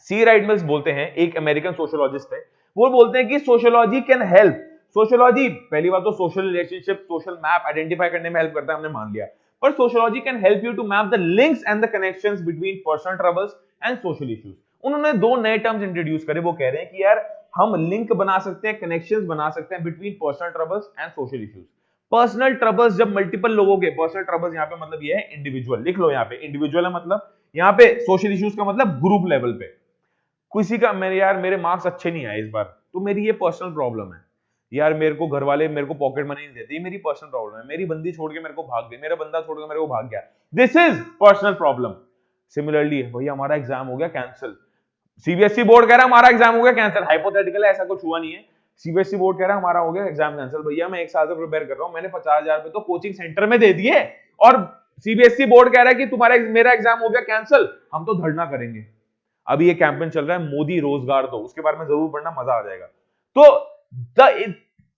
सी राइट मिल्स बोलते हैं, एक अमेरिकन सोशियोलॉजिस्ट है, वो बोलते हैं कि सोशियोलॉजी कैन हेल्प। सोशियोलॉजी पहली बात तो social relationship, social map identify करने में हेल्प करता है, हमने मान लिया, पर sociology can help you to map the links and the connections between personal troubles and social issues. उन्होंने दो नए टर्म्स इंट्रोड्यूस करे, वो कह रहे हैं कि यार हम लिंक बना सकते हैं, कनेक्शंस बना सकते हैं between personal troubles and social issues. Personal troubles जब मल्टीपल लोगों के, पर्सनल ट्रबल्स यहां पे मतलब ये है इंडिविजुअल, लिख लो यहां पे इंडिविजुअल है, मतलब यहां पे सोशल इश्यूज का मतलब ग्रुप लेवल पे। किसी का मेरे यार मेरे मार्क्स अच्छे नहीं आए इस बार, तो मेरी ये पर्सनल प्रॉब्लम है। यार मेरे को घर वाले मेरे को पॉकेट मनी नहीं देते, ये मेरी पर्सनल प्रॉब्लम है। मेरी बंदी छोड़ के मेरे को भाग गई, मेरा बंदा छोड़ के मेरे को भाग गया, this is personal problem. Similarly भैया हमारा एग्जाम हो गया कैंसिल, सीबीएसई बोर्ड कह रहा है हमारा एग्जाम हो गया कैंसिल, हाइपोथेटिकल है, ऐसा कुछ हुआ नहीं है। सीबीएसई बोर्ड कह रहा है हमारा हो गया एग्जाम कैंसिल, भैया मैं एक साल से प्रिपेयर कर रहा हूं, मैंने 50,000 रुपए तो कोचिंग सेंटर में दे दिए, और सीबीएसई बोर्ड कह रहा है कि तुम्हारा मेरा एग्जाम हो गया कैंसिल, हम तो धरना करेंगे। अभी ये कैंपेन चल रहा है मोदी रोजगार दो, उसके बारे में जरूर पढ़ना, मजा आ जाएगा। तो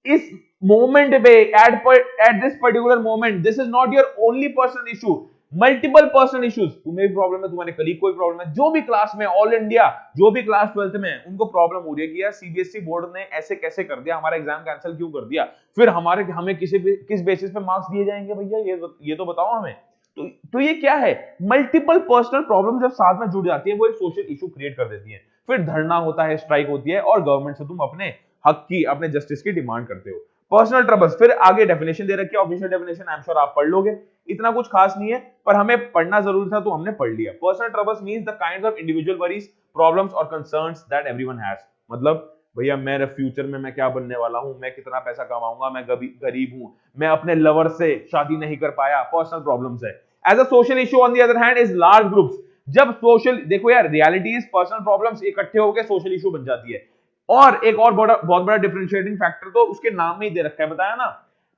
इस मोमेंट पे, at this particular moment, this is not your only personal issue, multiple personal issues. तुम्हें भी प्रॉब्लम है, तुम्हारे कलीग कोई प्रॉब्लम है, जो भी क्लास में ऑल इंडिया जो भी क्लास 12th में है उनको प्रॉब्लम हो रही है कि यार सीबीएसई बोर्ड ने ऐसे कैसे कर दिया, हमारा एग्जाम कैंसिल क्यों कर दिया, फिर हमें किस बेसिस पे मार्क्स दिए जाएंगे भैया, ये तो बताओ हमें। तो ये क्या है, मल्टीपल पर्सनल प्रॉब्लम जब साथ में जुड़ जाती है वो एक सोशल इशू क्रिएट कर देती है। फिर धरना होता है, स्ट्राइक होती है, और गवर्नमेंट से तुम अपने हक की, अपने जस्टिस की डिमांड करते हो। पर्सनल ट्रबल्स, फिर आगे डेफिनेशन दे रखी है, official definition I am sure आप पढ़ लोगे, इतना कुछ खास नहीं है, पर हमें पढ़ना जरूरी था तो हमने पढ़ लिया। Personal troubles means the kinds of individual worries, problems और कंसर्न्स दैट एवरीवन हैज। मतलब भैया मेरे फ्यूचर में मैं क्या बनने वाला हूं, मैं कितना पैसा कमाऊंगा, मैं गरीब हूं, मैं अपने लवर से शादी नहीं कर पाया, पर्सनल प्रॉब्लम्स है। As a social issue on the other hand is large groups. जब सोशल, देखो यार रियलिटी इज पर्सनल प्रॉब्लम्स इकट्ठे होकर सोशल इशू बन जाती है। और एक और बहुत बड़ा डिफरेंशिएटिंग फैक्टर तो उसके नाम में ही दे रखा है, बताया ना,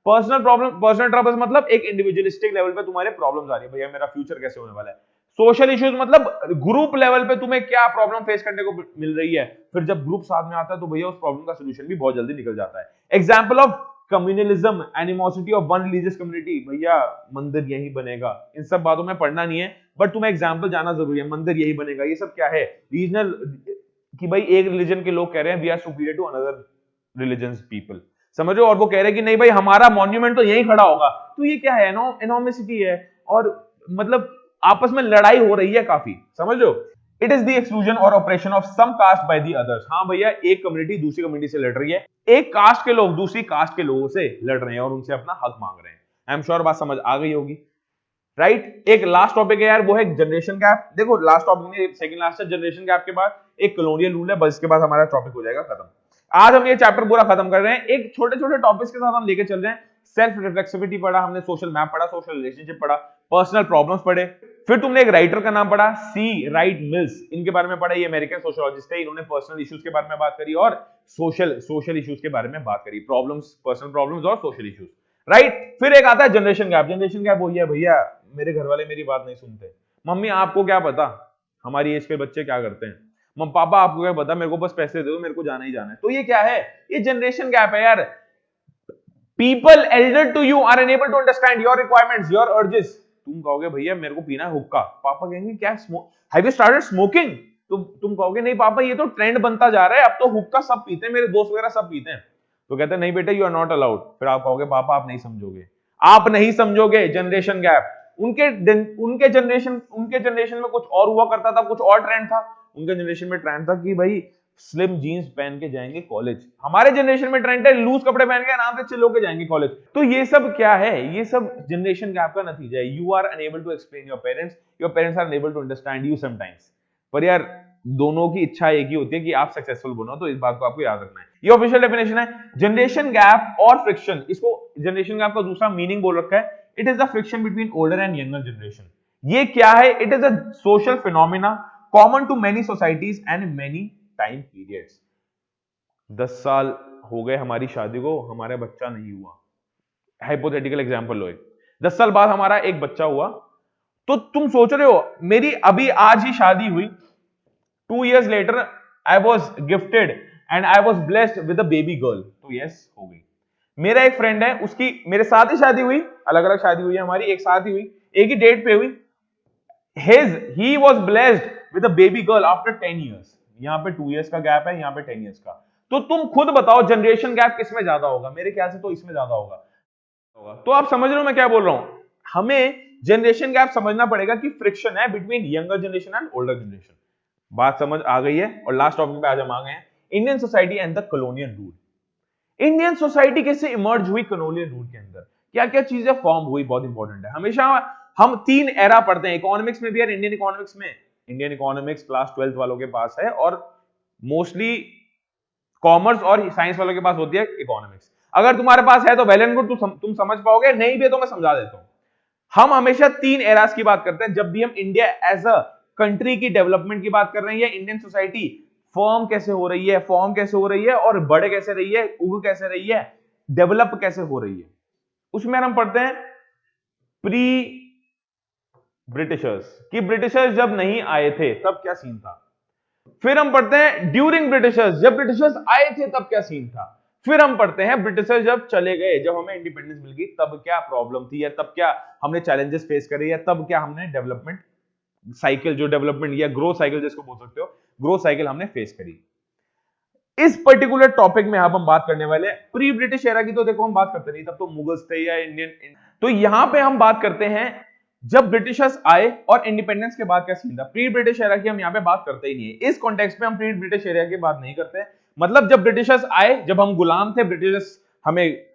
पर्सनल प्रॉब्लम, पर्सनल ट्रबल्स मतलब एक इंडिविजुअलिस्टिक लेवल पे तुम्हारे प्रॉब्लम्स आ रही है, भैया मेरा फ्यूचर कैसे होने वाला है। सोशल इश्यूज मतलब ग्रुप लेवल पे तुम्हें क्या प्रॉब्लम फेस करने को मिल रही है, फिर जब ग्रुप साथ में आता है तो भैया उस प्रॉब्लम का सॉल्यूशन भी बहुत जल्दी निकल जाता है। Example of communalism, animosity of one religious community, भैया मंदिर यही बनेगा। इन सब बातों में पढ़ना नहीं है, बट तुम्हें एग्जाम्पल जाना जरूरी है। मंदिर यही बनेगा, ये सब क्या है? रीजनल, कि भाई एक रिलीजन के लोग कह रहे हैं we are superior to another religions people, समझो, और वो कह रहे हैं कि नहीं भाई हमारा मॉन्यूमेंट तो यहीं खड़ा होगा। तो ये क्या है? एनोमिसिटी है, और मतलब आपस में लड़ाई हो रही है काफी, समझ लो। इट इज द एक्सक्लूजन और operation of some caste by the others. हाँ भैया, एक कम्युनिटी दूसरी कम्युनिटी से लड़ रही है, एक कास्ट के लोग दूसरी कास्ट के लोगों से लड़ रहे हैं और उनसे अपना हक मांग रहे हैं। आई एम श्योर बात समझ आ गई होगी, राइट? एक लास्ट टॉपिक है यार, वो है जनरेशन गैप। देखो लास्ट टॉपिक में सेकंड लास्ट है, जनरेशन गैप के बाद एक कॉलोनियल रूल है, बस इसके बाद हमारा टॉपिक हो जाएगा खत्म। आज हम ये चैप्टर पूरा खत्म कर रहे हैं, एक छोटे छोटे टॉपिक्स के साथ हम लेके चल रहे हैं। सेल्फ रिफ्लेक्सिविटी पढ़ा हमने, सोशल मैप पढ़ा, सोशल रिलेशनशिप पढ़ा, पर्सनल प्रॉब्लम्स पढ़े, फिर तुमने एक राइटर का नाम पढ़ा, सी राइट मिल्स, इनके बारे में पढ़ा। ये अमेरिकन सोशियोलॉजिस्ट है, इन्होंने पर्सनल इश्यूज के बारे में बात करी और सोशल इश्यूज के बारे में बात करी, प्रॉब्लम्स, पर्सनल प्रॉब्लम्स और सोशल इश्यूज, राइट? फिर एक आता है जनरेशन गैप। जनरेशन गैप वही है भैया, मेरे घर वाले मेरी बात नहीं सुनते, मम्मी आपको क्या पता हमारी एज के बच्चे क्या करते हैं, मम्मी पापा आपको क्या पता, मेरे को बस पैसे दे दो, मेरे को जाना ही जाना है। तो ये क्या है? ये जनरेशन गैप है यार। People elder to you are unable to understand your requirements, your urges. तुम कहोगे भैया मेरे को पीना है हुक्का, पापा कहेंगे क्या हैव यू स्टार्टेड स्मोकिंग? तो तुम कहोगे नहीं पापा ये तो ट्रेंड बनता जा रहा है, अब तो हुक्का सब पीते हैं, मेरे दोस्त वगैरह सब पीते हैं। तो कहते हैं नहीं बेटा यू आर नॉट अलाउड। फिर आप कहोगे पापा आप नहीं समझोगे, आप नहीं समझोगे। Generation gap. उनके जनरेशन में कुछ और हुआ करता था, कुछ और ट्रेंड था। उनके जनरेशन में ट्रेंड था कि भाई स्लिम जीन्स पहन के जाएंगे कॉलेज, हमारे जनरेशन में ट्रेंड है लूज कपड़े पहन के आराम से चिल होके जाएंगे कॉलेज। तो ये सब क्या है? ये सब जनरेशन गैप का नतीजा है। You are unable to explain your parents are unable to understand you sometimes. पर यार दोनों की इच्छा एक ही होती है कि आप सक्सेसफुल बनो, तो इस बात को आपको याद रखना है। ये ऑफिशियल डेफिनेशन है जनरेशन गैप और फ्रिक्शन। इसको जनरेशन गैप का दूसरा मीनिंग बोल रखा है, it is the friction between older and younger generation. ये क्या है? It is a social phenomena common to many societies and many time periods. 10 साल हो गए हमारी शादी को, हमारा बच्चा नहीं हुआ, हाइपोथेटिकल एग्जांपल लो, 10 साल बाद हमारा एक बच्चा हुआ, तो तुम सोच रहे हो मेरी अभी आज ही शादी हुई, 2 years later I was gifted and I was blessed with a baby girl, तो यस हो गई। मेरा एक फ्रेंड है, उसकी मेरे साथ ही शादी हुई, अलग अलग शादी हुई है हमारी, एक साथ ही हुई, एक ही डेट पे हुई, he was blessed with a baby girl after 10 years। यहाँ पे 2 years का गैप है, यहाँ पे 10 years का। तो तुम खुद बताओ जनरेशन गैप किसमें ज्यादा होगा? मेरे ख्याल से तो इसमें ज्यादा होगा। तो आप समझ रहे हो मैं क्या बोल रहा हूं? हमें जनरेशन गैप समझना पड़ेगा कि फ्रिक्शन है between younger generation and older generation. बात समझ आ गई है? और लास्ट टॉपिक पे आज हम आ गए हैं, Indian society and the colonial rule. Indian society कैसे इमर्ज हुई कॉलोनियल रूल के अंदर, क्या क्या चीजें फॉर्म हुई, बहुत इंपॉर्टेंट है। हमेशा हम 3 एरा पढ़ते हैं इकोनॉमिक्स में भी यार, इंडियन इकोनॉमिक्स क्लास 12th वालों के पास है, और मोस्टली कॉमर्स और साइंस वालों के पास होती है इकोनॉमिक्स। अगर तुम्हारे पास है तो वेल एंड गुड, तुम समझ पाओगे, नहीं भी तो मैं समझा देता हूं। हम हमेशा 3 एरास की बात करते हैं जब भी हम इंडिया एज अ कंट्री की डेवलपमेंट की बात कर रहे हैं, या इंडियन सोसाइटी फॉर्म कैसे हो रही है, फॉर्म कैसे हो रही है, और बढ़ कैसे रही है, उग कैसे रही है, डेवलप कैसे हो रही है। उसमें हम पढ़ते हैं प्री ब्रिटिशर्स, कि ब्रिटिशर्स जब नहीं आए थे तब क्या सीन था। फिर हम पढ़ते हैं ड्यूरिंग ब्रिटिशर्स, जब ब्रिटिशर्स आए थे तब क्या सीन था। फिर हम पढ़ते हैं ब्रिटिशर्स जब चले गए, जब हमें इंडिपेंडेंस मिल गई तब क्या प्रॉब्लम थी, या तब क्या हमने चैलेंजेस फेस करे, या तब क्या हमने डेवलपमेंट साइकिल, जो डेवलपमेंट या ग्रोथ साइकिल जिसको बोल सकते हो, ग्रोथ साइकिल हमने फेस करी। इस पर्टिकुलर टॉपिक में अब हम बात करने वाले हैं प्री ब्रिटिश एरा की। तो देखो हम बात करते नहीं, तब तो मुगल्स थे या इंडियन। तो यहां पे हम बात करते हैं जब ब्रिटिशर्स आए और इंडिपेंडेंस के बाद क्या सीन था। प्री ब्रिटिश एरा की हम यहाँ पे बात करते ही नहीं है, इस कॉन्टेक्स्ट में हम प्री ब्रिटिश एरा की बात नहीं करते। मतलब जब ब्रिटिशर्स आए, जब हम गुलाम थे, ब्रिटिशर्स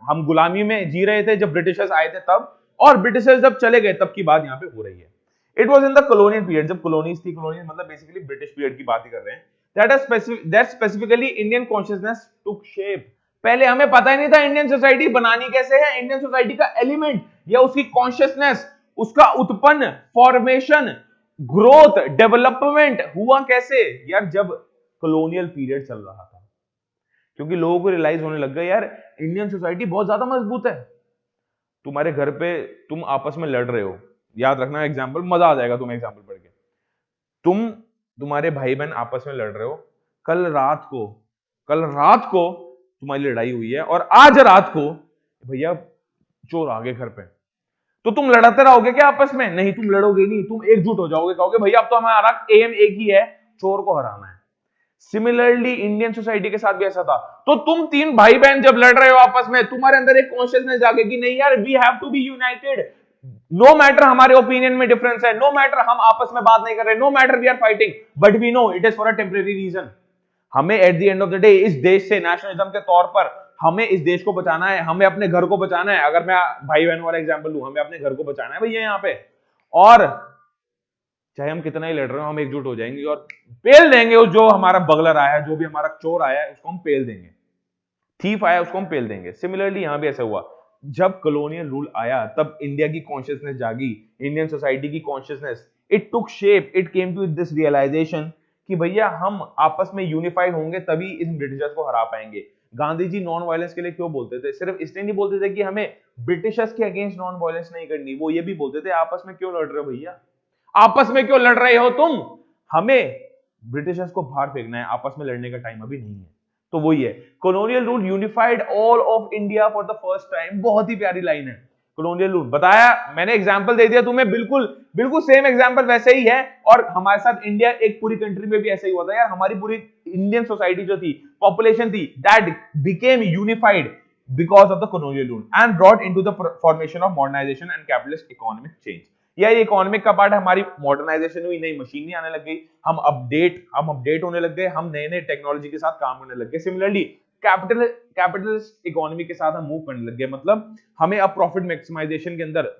हम गुलामी में जी रहे थे जब ब्रिटिशर्स आए थे तब, और ब्रिटिशर्स जब चले गए तब की बात यहाँ पे हो रही है। It was in the colonial period, जब कॉलोनीज थी, कॉलोनियल मतलब बेसिकली ब्रिटिश पीरियड की बात ही कर रहे हैं। that specifically Indian consciousness took shape। पहले हमें पता ही नहीं था इंडियन सोसाइटी बनानी कैसे है, इंडियन सोसाइटी का एलिमेंट या उसकी कॉन्शियसनेस, उसका उत्पन्न, फॉर्मेशन, ग्रोथ, डेवलपमेंट हुआ कैसे यार, जब कॉलोनियल पीरियड चल रहा था। क्योंकि लोगों को रियलाइज होने लग गया यार इंडियन सोसाइटी बहुत ज्यादा मजबूत है। तुम्हारे घर पे तुम आपस में लड़ रहे हो, याद रखना एग्जाम्पल, मजा आ जाएगा तुम्हें एग्जाम्पल पढ़ के। तुम्हारे भाई बहन आपस में लड़ रहे हो, कल रात को तुम्हारी लड़ाई हुई है, और आज रात को भैया चोर आ गए घर पे, तो तुम लड़ते रहोगे क्या आपस में? नहीं, तुम लड़ोगे नहीं, तुम एकजुट हो जाओगे, कहोगे भैया अब तो हमारा एम एक ही है, चोर को हराना है। सिमिलरली इंडियन सोसाइटी के साथ भी ऐसा था। तो तुम तीन भाई बहन जब लड़ रहे हो आपस में, तुम्हारे अंदर एक कॉन्शियसनेस जागेगी, नहीं यार, we have to be united, no matter हमारे ओपिनियन में डिफरेंस है, नो मैटर हम आपस में बात नहीं कर रहे, no matter we are fighting, but we know it is for a temporary reason. हमें at the end of the day इस देश से नेशनलिज्म के तौर पर हमें इस देश को बचाना है, हमें अपने घर को बचाना है। अगर मैं भाई बहन वाला एग्जांपल लूं, हमें अपने घर को बचाना है भैया यहाँ पे, और चाहे हम कितना ही लड़ रहे हो, हम एकजुट हो जाएंगे और पेल देंगे उस जो हमारा बगलर आया है, जो भी हमारा चोर आया है, उसको हम पेल देंगे, थीफ आया उसको हम पेल देंगे। सिमिलरली यहां भी ऐसा हुआ, जब कॉलोनियल रूल आया तब इंडिया की कॉन्शियसनेस जागी, इंडियन सोसाइटी की consciousness, it took shape, it came to this realization कि भैया हम आपस में यूनिफाइड होंगे तभी इन ब्रिटिशर्स को हरा पाएंगे। गांधी जी नॉन वायलेंस के लिए क्यों बोलते थे? सिर्फ इसलिए नहीं बोलते थे कि हमें ब्रिटिशर्स के अगेंस्ट नॉन वायलेंस नहीं करनी, वो ये भी बोलते थे आपस में क्यों लड़ रहे हो भैया, आपस में क्यों लड़ रहे हो तुम, हमें ब्रिटिशर्स को बाहर फेंकना है, आपस में लड़ने का टाइम अभी नहीं है। तो वही है, colonial rule unified all of India for the first time. बहुत ही प्यारी लाइन है, कॉलोनियल रूल बताया मैंने, एग्जांपल दे दिया तुम्हें, बिल्कुल बिल्कुल सेम एग्जांपल वैसे ही है। और हमारे साथ इंडिया एक पूरी कंट्री में भी ऐसा ही हुआ था यार, हमारी पूरी इंडियन सोसाइटी जो थी, पॉपुलेशन थी, that became unified because of the colonial rule and brought into the formation of modernization and capitalist economic change। या ये इकोनॉमिक का पार्ट है, हमारी मॉडर्नाइजेशन हुई, नई मशीनरी आने लग गई, हम अपडेट होने लग गए, हम नए नए टेक्नोलॉजी के साथ काम करने लग गए। सिमिलरली कैपिटलिस्ट इकोनॉमी के साथ हम मूव करने लग गए, मतलब हमें अब प्रॉफिट मैक्सिमाइजेशन के अंदर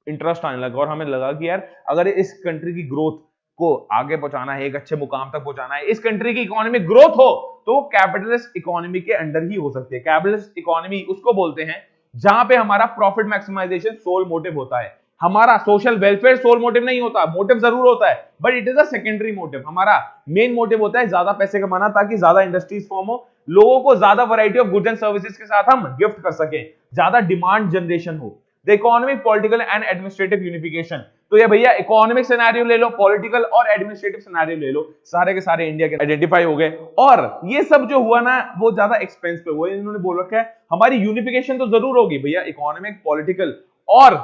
इंटरेस्ट आने लगा और हमें लगा कि यार अगर इस कंट्री की ग्रोथ को आगे पहुंचाना है, एक अच्छे मुकाम तक पहुंचाना है, इस कंट्री की इकोनॉमिक ग्रोथ हो, तो कैपिटलिस्ट इकोनॉमी के अंडर ही हो सकती है। कैपिटलिस्ट इकोनॉमी उसको बोलते हैं जहां पे हमारा प्रॉफिट मैक्सिमाइजेशन सोल मोटिव होता है, हमारा सोशल वेलफेयर सोल मोटिव नहीं होता, मोटिव जरूर होता है but it is a secondary motive. हमारा मेन मोटिव होता है ज्यादा पैसे कमाना, ताकि ज्यादा इंडस्ट्रीज फॉर्म हो, लोगों को ज्यादा variety of goods and services के साथ हम गिफ्ट कर सकें, ज्यादा डिमांड जनरेशन हो। The economic, political and administrative unification. तो ये भैया इकोनॉमिक सिनेरियो ले लो, पॉलिटिकल और एडमिनिस्ट्रेटिव सिनेरियो ले लो, सारे के सारे इंडिया के आइडेंटिफाई हो गए। और ये सब जो हुआ ना, वो ज्यादा एक्सपेंस पे हुआ, इन्होंने बोल रखा है हमारी यूनिफिकेशन तो जरूर होगी भैया, इकोनॉमिक, पॉलिटिकल और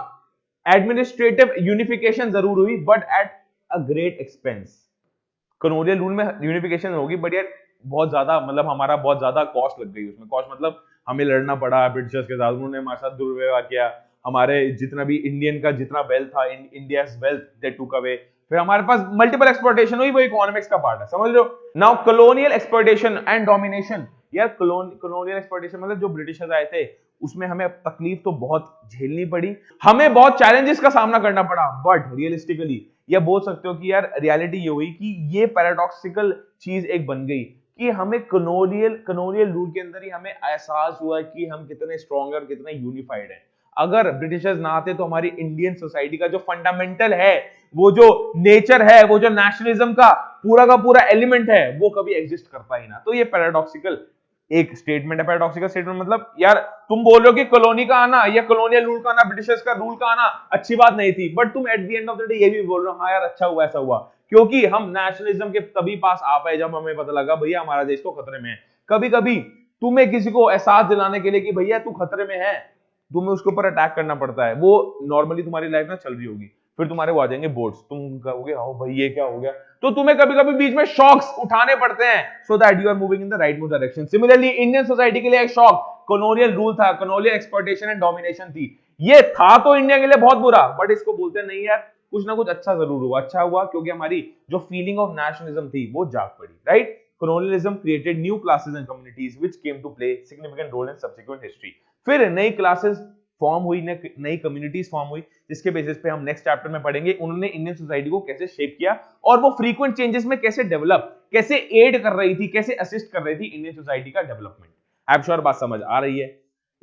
एडमिनिस्ट्रेटिव यूनिफिकेशन जरूर हुई, but at a great expense. Colonial rule में यूनिफिकेशन होगी बट यार बहुत ज्यादा, मतलब हमारा बहुत ज्यादा कॉस्ट लग गई उसमें। कॉस्ट मतलब हमें लड़ना पड़ा ब्रिटिशर्स के साथ, उन्होंने हमारे साथ दुर्व्यवहार किया, हमारे जितना भी इंडियन का जितना वेल्थ था, इंडियाज वेल्थ दे टूक अवे, फिर हमारे पास मल्टीपल एक्सप्लॉयटेशन हुई, वो इकोनॉमिक्स का पार्ट है, समझ लो। Now colonial exploitation and domination. यार कॉलोनियल एक्सप्लॉयटेशन मतलब जो ब्रिटिशर्स आए थे उसमें हमें तकलीफ तो बहुत झेलनी पड़ी, हमें बहुत चैलेंजेस का सामना करना पड़ा, बट रियलिस्टिकली या बोल सकते हो कि यार रियलिटी ये हुई कि ये पैराडॉक्सिकल चीज एक बन गई कि हमें कॉलोनियल रूल के अंदर ही हमें एहसास हुआ कि हम कितने स्ट्रॉन्ग और कितने यूनिफाइड हैं। अगर ब्रिटिशर्स ना आते तो हमारी इंडियन सोसाइटी का जो फंडामेंटल है, वो जो नेचर है, वो जो नेशनलिज्म का पूरा एलिमेंट है, वो कभी एग्जिस्ट करता ही ना। तो ये पैराडॉक्सिकल एक स्टेटमेंट है। पैराडॉक्सिकल स्टेटमेंट मतलब यार तुम बोल रहे हो कि कॉलोनी का आना या कॉलोनियल रूल का आना, ब्रिटिशर्स का रूल का आना अच्छी बात नहीं थी, बट तुम eight the end of the day ये भी बोल रहे हो हाँ यार अच्छा हुआ ऐसा हुआ, क्योंकि हम नेशनलिज्म के तभी पास आ पाए जब हमें पता लगा भैया हमारा देश तो खतरे में है। कभी कभी तुम्हें किसी को एहसास दिलाने के लिए कि भैया तू खतरे में है, तुम्हें उसके ऊपर अटैक करना पड़ता है। वो नॉर्मली तुम्हारी लाइफ में चल रही होगी, फिर तुम्हारे वो आ जाएंगे बोर्ड्स, तुम कहोगे हाँ भाई ये क्या हो गया, तो तुम्हें कभी कभी बीच में शॉक्स उठाने पड़ते हैं so that you are moving in the right move direction. Similarly Indian society के लिए एक शॉक कॉलोनियल रूल था, कॉलोनियल एक्सप्लॉयटेशन एंड डोमिनेशन थी। ये था तो इंडिया के लिए बहुत बुरा, बट इसको बोलते नहीं यार कुछ ना कुछ अच्छा जरूर हुआ। अच्छा हुआ क्योंकि हमारी जो फीलिंग ऑफ नेशनलिज्म थी वो जाग पड़ी, right. colonialism created new classes and communities which came to play significant role in subsequent history। फिर नई क्लासेस फॉर्म हुई, नई कम्युनिटीज फॉर्म हुई, जिसके बेसिस पे हम नेक्स्ट चैप्टर में पढ़ेंगे उन्होंने इंडियन सोसाइटी को कैसे शेप किया और वो फ्रीक्वेंट चेंजेस में कैसे डेवलप, कैसे एड कर रही थी, कैसे असिस्ट कर रही थी इंडियन सोसाइटी का डेवलपमेंट। आई एम श्योर बात समझ आ रही है।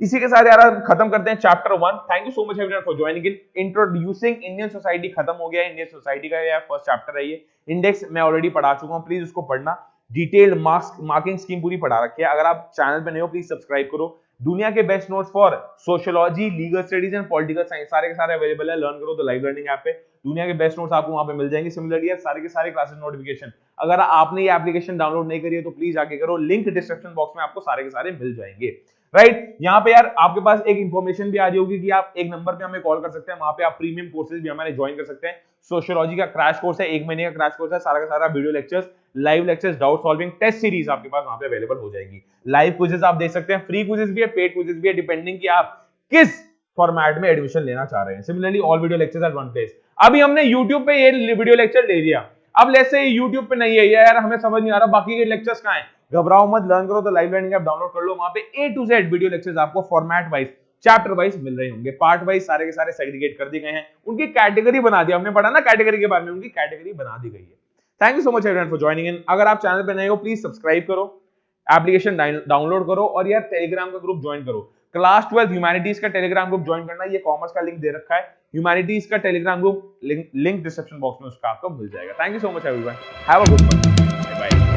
इसी के साथ यार खत्म करते हैं chapter 1। Thank you so much everyone for joining in. Introducing Indian society खत्म हो गया, इंडियन सोसाइटी का यार फर्स्ट चैप्टर है ये। इंडेक्स मैं ऑलरेडी पढ़ा चुका हूं, प्लीज उसको पढ़ना। डिटेल्ड मार्किंग स्कीम पूरी पढ़ा रखी है। अगर आप चैनल पे नए हो प्लीज सब्सक्राइब करो। दुनिया के best notes for sociology, legal studies and political science सारे के सारे अवेलेबल है। लर्न करो द लाइव लर्निंग ऐप पे, दुनिया के बेस्ट नोट्स आपको वहां पे मिल जाएंगे। सिमिलरली सारे के सारे क्लासेस नोटिफिकेशन, अगर आपने ये एप्लीकेशन डाउनलोड नहीं करी है तो प्लीज आके करो, लिंक डिस्क्रिप्शन बॉक्स में आपको सारे के सारे मिल जाएंगे। राइट। यहाँ पे यार आपके पास एक इंफॉर्मेशन भी आ रही होगी कि आप एक नंबर पे हमें कॉल कर सकते हैं, वहां पे आप प्रीमियम कोर्सेज भी हमारे ज्वाइन कर सकते हैं। सोशियोलॉजी का क्रैश कोर्स है, 1 महीने का क्रैश कोर्स है, सारा का सारा video lectures, live lectures, doubt solving, test series आपके पास वहां पे अवेलेबल हो जाएगी। लाइव क्विजेस आप देख सकते हैं, फ्री क्विजेस भी है, पेड क्विजेस भी है, डिपेंडिंग कि आप किस फॉर्मेट में एडमिशन लेना चाह रहे हैं। Similarly all video lectures at one place. अभी हमने यूट्यूब पे ये वीडियो लेक्चर ले लिया, अब लेट्स से यूट्यूब पे नहीं है यार, हमें समझ नहीं आ रहा बाकी के लेक्चर्स कहां हैं, घबराओ मत, लर्न करो तो लाइव लर्निंग ऐप डाउनलोड कर लो, वहां पे ए टू जेड वीडियो लेक्चर्स आपको फॉर्मेट वाइज, चैप्टर वाइज मिल रहे होंगे, पार्ट वाइज सारे के सारे सेग्रीगेट कर दिए गए हैं, उनकी कैटेगरी बना दी, हमने पढ़ा ना कैटेगरी के बारे में, उनकी कैटेगरी बना दी गई है। Thank you so much everyone for joining in. अगर आप चैनल पे नए हो प्लीज सब्सक्राइब करो, एप्लीकेशन डाउनलोड करो और यार टेलीग्राम का ग्रुप ज्वाइन करो। क्लास 12 ह्यूमैनिटीज का टेलीग्राम ग्रुप ज्वाइन करना, ये कॉमर्स का लिंक दे रखा है, ह्यूमैनिटीज का Telegram group link description box में उसका आपको मिल जाएगा। Thank you so much everyone, have a good one, bye bye.